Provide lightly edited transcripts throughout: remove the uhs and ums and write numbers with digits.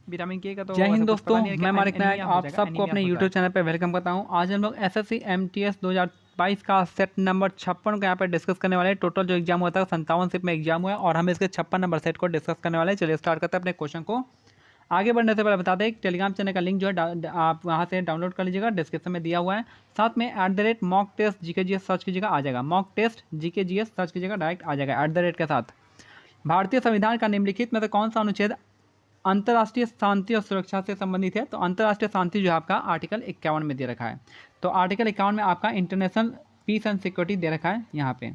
Vitamin के का तो जय हिंद वैसे कुछ दोस्तों, पता नहीं है मैं कि मानिक नायक एनीमिया हो आप जाएगा, सबको एनीमिया अपने होता यूट्यूब है। चैनल पर वेलकम करता हूं। आज हम लोग एसएससी एमटीएस 2022 का सेट नंबर 56 को यहाँ पर डिस्कस करने वाले हैं। टोटल जो एग्जाम हुआ था 57 सेट में एग्जाम हुआ है और हम इसके 56 नंबर सेट को डिस्कस करने वाले हैं। चलिए स्टार्ट करते हैं अपने क्वेश्चन को। आगे बढ़ने से पहले बता दें, टेलीग्राम चैनल का लिंक जो है आप वहाँ से डाउनलोड कर लीजिएगा, डिस्क्रिप्शन में दिया हुआ है। साथ में @mock test GK GS search कीजिएगा, आ जाएगा। Mock test GK GS search कीजिएगा, डायरेक्ट आ जाएगा @ के साथ। भारतीय संविधान का निम्नलिखित में से कौन सा अनुच्छेद अंतर्राष्ट्रीय शांति और सुरक्षा से संबंधित है? तो अंतर्राष्ट्रीय शांति जो है आपका आर्टिकल 51 में दे रखा है। तो आर्टिकल 51 में आपका इंटरनेशनल पीस एंड सिक्योरिटी दे रखा है यहाँ पे,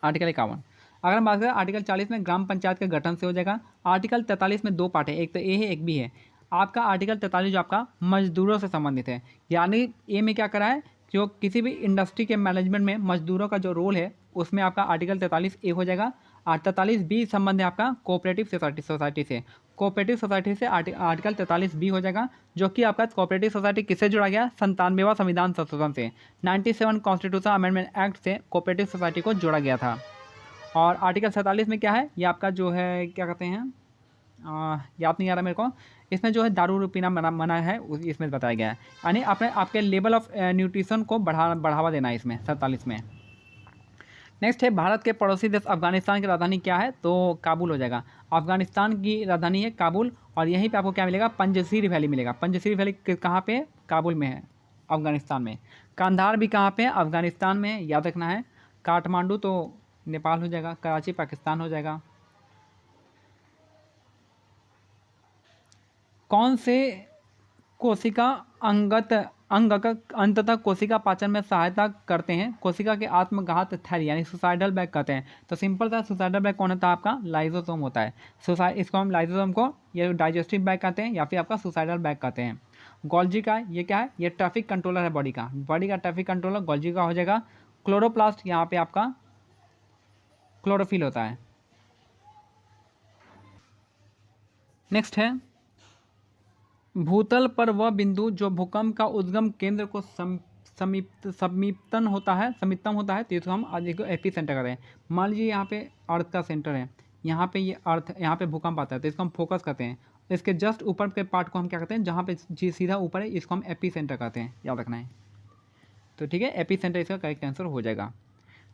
आर्टिकल 51। अगर हम बात करें आर्टिकल 40 में ग्राम पंचायत के गठन से हो जाएगा। आर्टिकल 43 में दो पार्ट है, एक तो ए है एक बी है। आपका आर्टिकल 43 जो आपका मजदूरों से संबंधित है, यानी ए में क्या करा है, जो किसी भी इंडस्ट्री के मैनेजमेंट में मजदूरों का जो रोल है उसमें आपका आर्टिकल 43 ए हो जाएगा। और 43 बी संबंध है आपका कोऑपरेटिव सोसाइटी से। कोऑपरेटिव सोसाइटी से आर्टिकल 43 बी हो जाएगा, जो कि आपका कोऑपरेटिव सोसाइटी किससे जुड़ा गया? 97वां संविधान संशोधन से, 97 कॉन्स्टिट्यूशन अमेंडमेंट एक्ट से कोऑपरेटिव सोसाइटी को जोड़ा गया था। और आर्टिकल 47 में क्या है, ये आपका जो है क्या कहते हैं, याद नहीं आ रहा मेरे को। इसमें जो है दारू पीना मना है, इसमें बताया गया है। यानी अपने आपके लेवल ऑफ न्यूट्रिशन को बढ़ावा देना है इसमें 47 में। नेक्स्ट है, भारत के पड़ोसी देश अफगानिस्तान की राजधानी क्या है? तो काबुल हो जाएगा। अफगानिस्तान की राजधानी है काबुल, और यहीं पे आपको क्या मिलेगा? पंजशीर वैली मिलेगा। पंजशीर वैली कहाँ पे है? काबुल में है, अफगानिस्तान में। कांधार भी कहाँ पे है? अफगानिस्तान में, याद रखना है। काठमांडू तो नेपाल हो जाएगा, कराची पाकिस्तान हो जाएगा। कौन से कोशिका अंततः कोशिका पाचन में सहायता करते हैं? कोशिका के आत्मघात थैली यानी सुसाइडल बैग कहते हैं। तो सिंपल सा सुसाइडल बैग कौन होता है? आपका लाइजोसोम होता है। इसको हम लाइजोसोम को ये डाइजेस्टिव बैग कहते हैं या फिर आपका सुसाइडल बैग कहते हैं। गोल्जी का ये क्या है? ये ट्रैफिक कंट्रोलर है बॉडी का ट्रैफिक कंट्रोलर गोल्जी का हो जाएगा। क्लोरोप्लास्ट यहाँ पे आपका क्लोरोफिल होता है। नेक्स्ट है, भूतल पर वह बिंदु जो भूकंप का उद्गम केंद्र को समीपतम होता है, तो इसको हम आज एपी सेंटर कहते हैं। मान लीजिए यहाँ पे अर्थ का सेंटर है, यहाँ पे ये अर्थ, यहाँ पे भूकंप आता है, तो इसको हम फोकस कहते हैं। इसके जस्ट ऊपर के पार्ट को हम क्या कहते हैं? जहाँ पे जी सीधा ऊपर है, इसको हम एपी सेंटर कहते हैं, याद रखना है। तो ठीक है, एपी सेंटर इसका करेक्ट आंसर हो जाएगा।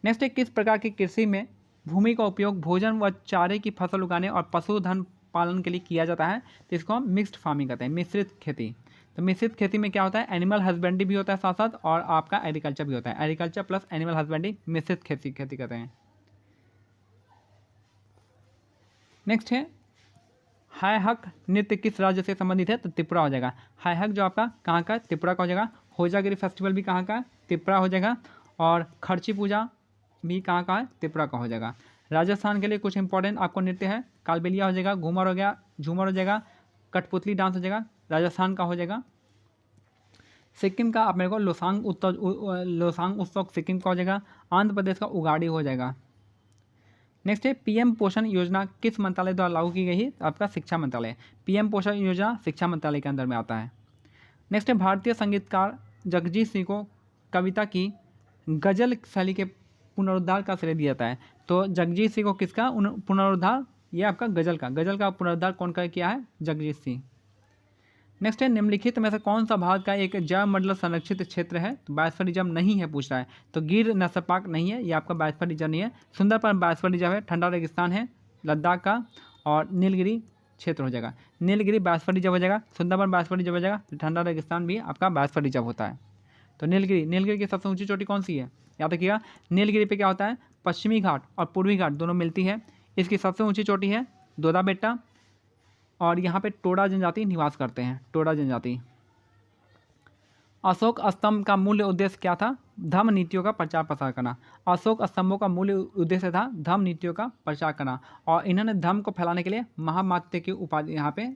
नेक्स्ट है, किस प्रकार की कृषि में भूमि का उपयोग भोजन व चारे की फसल उगाने और पशुधन पालन के लिए किया जाता है? तो इसको हम मिक्स्ड फार्मिंग कहते हैं, मिश्रित खेती। तो मिश्रित खेती में क्या होता है? एनिमल हस्बेंड्री भी होता है साथ साथ, और आपका एग्रीकल्चर भी होता है। एग्रीकल्चर प्लस एनिमल हस्बेंड्री, मिश्रित खेती कहते हैं। नेक्स्ट है, हाय हक नृत्य किस राज्य से संबंधित है? तो त्रिपुरा हो जाएगा। हाय हक जो आपका कहाँ का? त्रिपुरा का हो जाएगा। होजागिरी फेस्टिवल भी कहाँ का? त्रिपुरा हो जाएगा। और खर्ची पूजा भी कहाँ का है? त्रिपुरा का हो जाएगा। राजस्थान के लिए कुछ इंपॉर्टेंट आपको नृत्य है, कालबेलिया हो जाएगा, घूमर हो गया, झूमर हो जाएगा, कठपुतली डांस हो जाएगा, राजस्थान का हो जाएगा। सिक्किम का आप मेरे को लोसांग उत्सव सिक्किम का हो जाएगा। आंध्र प्रदेश का उगाड़ी हो जाएगा। नेक्स्ट है, पीएम पोषण योजना किस मंत्रालय द्वारा लागू की गई है? आपका शिक्षा मंत्रालय। पीएम पोषण योजना शिक्षा मंत्रालय के अंदर में आता है। नेक्स्ट है, भारतीय संगीतकार जगजीत सिंह को कविता की गजल शैली के पुनरुद्धार का श्रेय दिया जाता है। तो जगजीत सिंह को किसका पुनरुद्धार? ये आपका गजल का पुनरुद्धार कौन का किया है? जगजीत सिंह। नेक्स्ट है, निम्नलिखित में से कौन सा भारत का एक जैव मंडल संरक्षित क्षेत्र है? तो बायोस्फीयर रिजर्व नहीं है, पूछ रहा है। तो गिर नेशनल पार्क नहीं है, ये आपका बायोस्फीयर रिजर्व नहीं है। सुंदरबन बायोस्फीयर रिजर्व है, ठंडा रेगिस्तान है लद्दाख का। और नीलगिरी क्षेत्र हो जाएगा, नीलगिरी बायोस्फीयर रिजर्व हो जाएगा। सुंदरबन बायोस्फीयर रिजर्व हो जाएगा, ठंडा रेगिस्तान भी आपका बायोस्फीयर रिजर्व होता है। तो नीलगिरी की सबसे ऊंची चोटी कौन सी है? याद रखिएगा, नीलगिरी पे क्या होता है? पश्चिमी घाट और पूर्वी घाट दोनों मिलती है। इसकी सबसे ऊंची चोटी है दोदा बेट्टा, और यहाँ पे टोडा जनजाति निवास करते हैं, टोडा जनजाति। अशोक स्तंभ का मूल उद्देश्य क्या था? धर्म नीतियों का प्रचार प्रसार करना। अशोक स्तंभों का मूल उद्देश्य था धर्म नीतियों का प्रचार करना, और इन्होंने धर्म को फैलाने के लिए महामात्य की उपाधि, यहाँ पे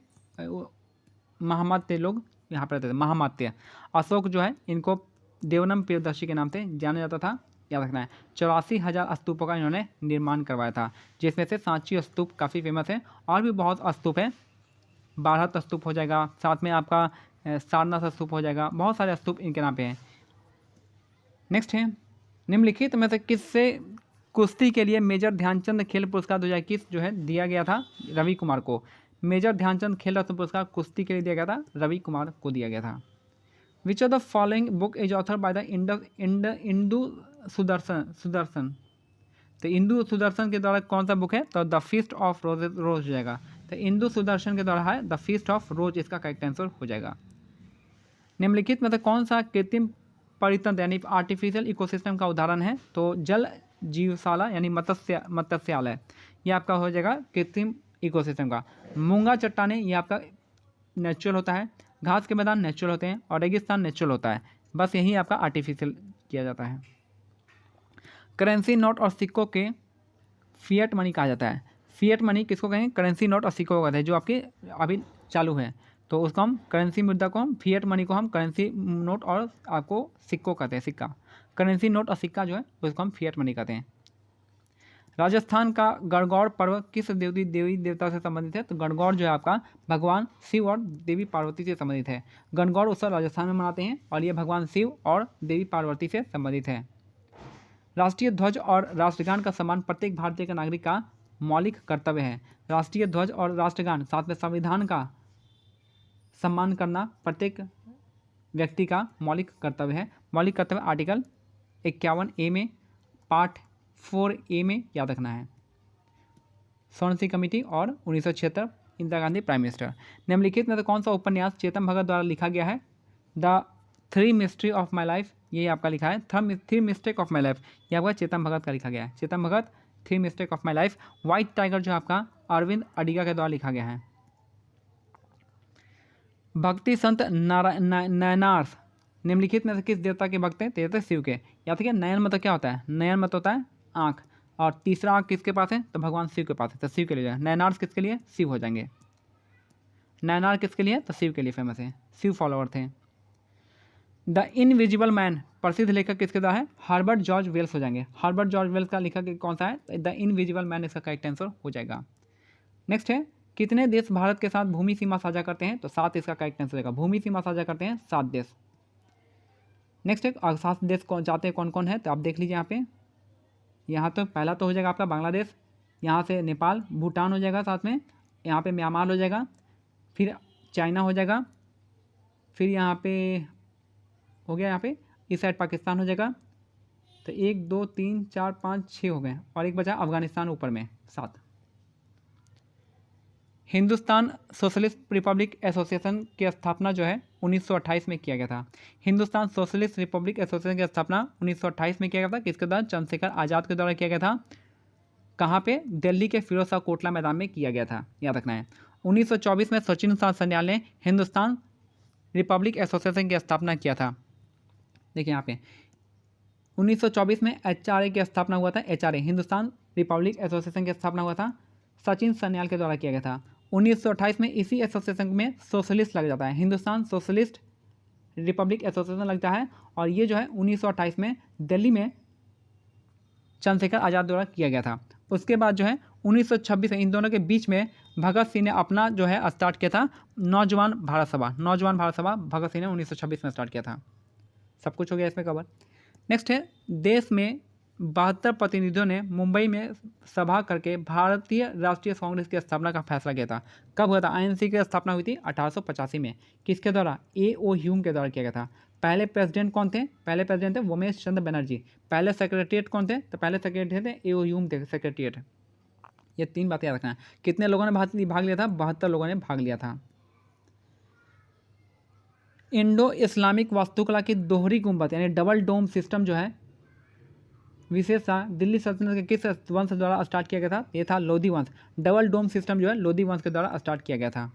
महामात्य लोग यहाँ पर रहते थे, महामात्य। अशोक जो है इनको देवनम प्रियदर्शी के नाम से जाना जाता था, याद रखना है। 84,000 स्तूपों का इन्होंने निर्माण करवाया था, जिसमें से सांची स्तूप काफ़ी फेमस है, और भी बहुत स्तूप है। बारहत स्तूप हो जाएगा, साथ में आपका सारनाथ स्तूप हो जाएगा, बहुत सारे स्तूप इनके नाम पे हैं। नेक्स्ट है, निम्नलिखित में से किससे कुश्ती के लिए मेजर ध्यानचंद खेल पुरस्कार 2021 जो है दिया गया था? रवि कुमार को। मेजर ध्यानचंद खेल रत्न पुरस्कार कुश्ती के लिए दिया गया था, रवि कुमार को दिया गया था। Which of the following book is author by the Indu Sudarshan. तो इंदु सुदर्शन के द्वारा कौन सा बुक है, तो द फीस्ट ऑफ रोज हो जाएगा। तो इंदु सुदर्शन के द्वारा है द फीस्ट ऑफ रोज, इसका करेक्ट आंसर हो जाएगा। निम्नलिखित में से कौन सा कृत्रिम परितंत्र यानी आर्टिफिशियल इकोसिस्टम का उदाहरण है, तो जल जीवशाला यानी मत्स्यालय, ये आपका हो जाएगा कृत्रिम इकोसिस्टम का। मूंगा चट्टाने ये आपका नेचुरल होता है, घास के मैदान नेचुरल होते हैं और रेगिस्तान नेचुरल होता है, बस यही आपका आर्टिफिशियल किया जाता है। करेंसी नोट और सिक्कों के फिएट मनी कहा जाता है। फिएट मनी किसको कहें, करेंसी नोट और सिक्कों को कहते हैं जो आपके अभी चालू है, तो उसको हम करेंसी मुद्रा को हम फिएट मनी को हम करेंसी नोट और आपको सिक्कों कहते हैं, सिक्का। करेंसी नोट और सिक्का जो है उसको हम फिएट मनी कहते हैं। राजस्थान का गणगौर पर्व किस देवी देवता से संबंधित है, तो गणगौर जो है आपका भगवान शिव और देवी पार्वती से संबंधित है। गणगौर उत्सव राजस्थान में मनाते हैं और ये भगवान शिव और देवी पार्वती से संबंधित है। राष्ट्रीय ध्वज और राष्ट्रगान का सम्मान प्रत्येक भारतीय का नागरिक का मौलिक कर्तव्य है। राष्ट्रीय ध्वज और राष्ट्रगान साथ में संविधान का सम्मान करना प्रत्येक व्यक्ति का मौलिक कर्तव्य है। मौलिक कर्तव्य आर्टिकल 51A में पार्ट 4A में याद रखना है। सोनसी कमेटी और 1976 इंदिरा गांधी प्राइम मिनिस्टर। निम्नलिखित में से कौन सा उपन्यास चेतन भगत द्वारा लिखा गया है, the three mystery of my life, ये आपका लिखा है। Three mistake of my life ये आपका चेतन भगत का लिखा गया है। Chetan Bhagat three mistake of my life. White tiger जो आपका अरविंद अडिगा के द्वारा लिखा गया है। भक्ति संत नयनार्स निम्नलिखित में से किस देवता के भक्त हैं, तो ये शिव के। याद रखिए नयन मतलब क्या होता है, नयन मतलब होता है आँख, और तीसरा आँख किसके पास है, तो भगवान शिव के पास है, तो शिव के लिए जाए। नयनार्स किसके लिए, शिव हो जाएंगे। नयनार किसके लिए, तो शिव के लिए फेमस है, शिव फॉलोअर थे। द इनविजिबल मैन प्रसिद्ध लेखक किसके द्वारा है, हर्बर्ट जॉर्ज वेल्स हो जाएंगे। हर्बर्ट जॉर्ज वेल्स का लेखक कौन सा है, द इनविजिबल मैन इसका करेक्ट आंसर हो जाएगा। नेक्स्ट है कितने देश भारत के साथ भूमि सीमा साझा करते हैं, तो 7 इसका करेक्ट आंसर होगा। भूमि सीमा साझा करते हैं 7 देश। नेक्स्ट है 7 देश कौन जाते हैं, कौन कौन है, तो आप देख लीजिए यहाँ पे। यहाँ तो पहला तो हो जाएगा आपका बांग्लादेश, यहाँ से नेपाल, भूटान हो जाएगा, साथ में यहाँ पे म्यांमार हो जाएगा, फिर चाइना हो जाएगा, फिर यहाँ पे हो गया, यहाँ पे इस साइड पाकिस्तान हो जाएगा। तो 1 2 3 4 5 6 हो गए और एक बचा अफगानिस्तान ऊपर में 7। हिंदुस्तान सोशलिस्ट रिपब्लिक एसोसिएशन की स्थापना जो है 1928 में किया गया था। हिंदुस्तान सोशलिस्ट रिपब्लिक एसोसिएशन की स्थापना 1928 में किया गया था। किसके द्वारा, चंद्रशेखर आज़ाद के द्वारा किया गया था। कहाँ पे, दिल्ली के फिरोज शाह कोटला मैदान में किया गया था, याद रखना है। 1924 में सचिन सान्याल ने हिंदुस्तान रिपब्लिक एसोसिएशन की स्थापना किया था। देखिए यहाँ पे 1924 में HRA की स्थापना हुआ था। HRA हिंदुस्तान रिपब्लिक एसोसिएशन की स्थापना हुआ था, सचिन सान्याल के द्वारा किया गया था। 1928 में इसी एसोसिएशन में सोशलिस्ट लग जाता है, हिंदुस्तान सोशलिस्ट रिपब्लिक एसोसिएशन लगता है। और ये जो है 1928 में दिल्ली में चंद्रशेखर आज़ाद द्वारा किया गया था। उसके बाद जो है 1926 में इन दोनों के बीच में भगत सिंह ने अपना जो है स्टार्ट किया था नौजवान भारत सभा। नौजवान भारत सभा भगत सिंह ने 1926 में स्टार्ट किया था। सब कुछ हो गया इसमें कवर। नेक्स्ट है देश में 72 प्रतिनिधियों ने मुंबई में सभा करके भारतीय राष्ट्रीय कांग्रेस की स्थापना का फैसला किया था। कब हुआ था, INC की स्थापना हुई थी 1885 में। किसके द्वारा, A.O. ह्यूम के द्वारा किया गया था। पहले प्रेसिडेंट कौन थे, पहले प्रेसिडेंट थे उमेश चंद्र बनर्जी। पहले सेक्रेटरीट कौन थे, तो पहले सेक्रेटरी थे A.O. ह्यूम थे सेक्रेटरीट। ये 3 बातें याद रखना है। कितने लोगों ने भाग लिया था, 72 लोगों ने भाग लिया था। इंडो इस्लामिक वास्तुकला की दोहरी गुंबद यानी डबल डोम सिस्टम जो है विशेषता दिल्ली सल्तनत के किस वंश द्वारा स्टार्ट किया गया था, ये था लोधी वंश। डबल डोम सिस्टम जो है लोधी वंश के द्वारा स्टार्ट किया गया था।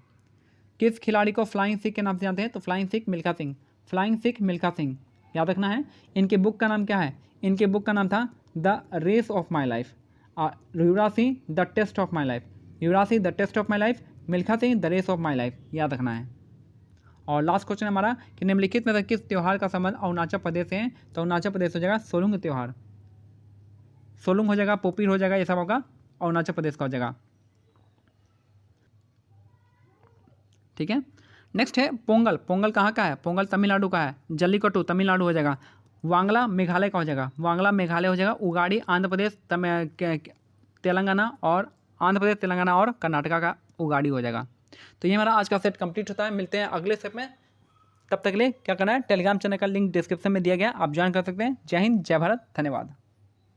किस खिलाड़ी को फ्लाइंग सिख के नाम से जानते हैं, तो फ्लाइंग सिख मिल्खा सिंह। फ्लाइंग सिख मिल्खा सिंह याद रखना है। इनके बुक का नाम क्या है, इनके बुक का नाम था the race of my life. Yuvraj Singh the test of my life, Yuvraj Singh the test of my life, Milkha Singh the race of my life, याद रखना है। और लास्ट क्वेश्चन हमारा कि निम्नलिखित में से किस त्यौहार का संबंध अरुणाचल प्रदेश से है, तो अरुणाचल प्रदेश हो जाएगा सोलुंग त्यौहार। सोलुंग हो जाएगा, पोपीर हो जाएगा, ये सब होगा अरुणाचल प्रदेश का हो जाएगा। ठीक है। नेक्स्ट है पोंगल। पोंगल कहाँ का है, पोंगल तमिलनाडु का है। जल्लीकट्टू तमिलनाडु हो जाएगा। वांगला मेघालय का हो जाएगा, वांगला मेघालय हो जाएगा। उगाड़ी आंध्र प्रदेश तेलंगाना और आंध्र प्रदेश तेलंगाना और कर्नाटका का उगाड़ी हो जाएगा। तो ये हमारा आज का सेट कंप्लीट होता है। मिलते हैं अगले स्टेप में, तब तक के लिए क्या करना है, टेलीग्राम चैनल का लिंक डिस्क्रिप्शन में दिया गया, आप ज्वाइन कर सकते हैं। जय हिंद, जय भारत, धन्यवाद।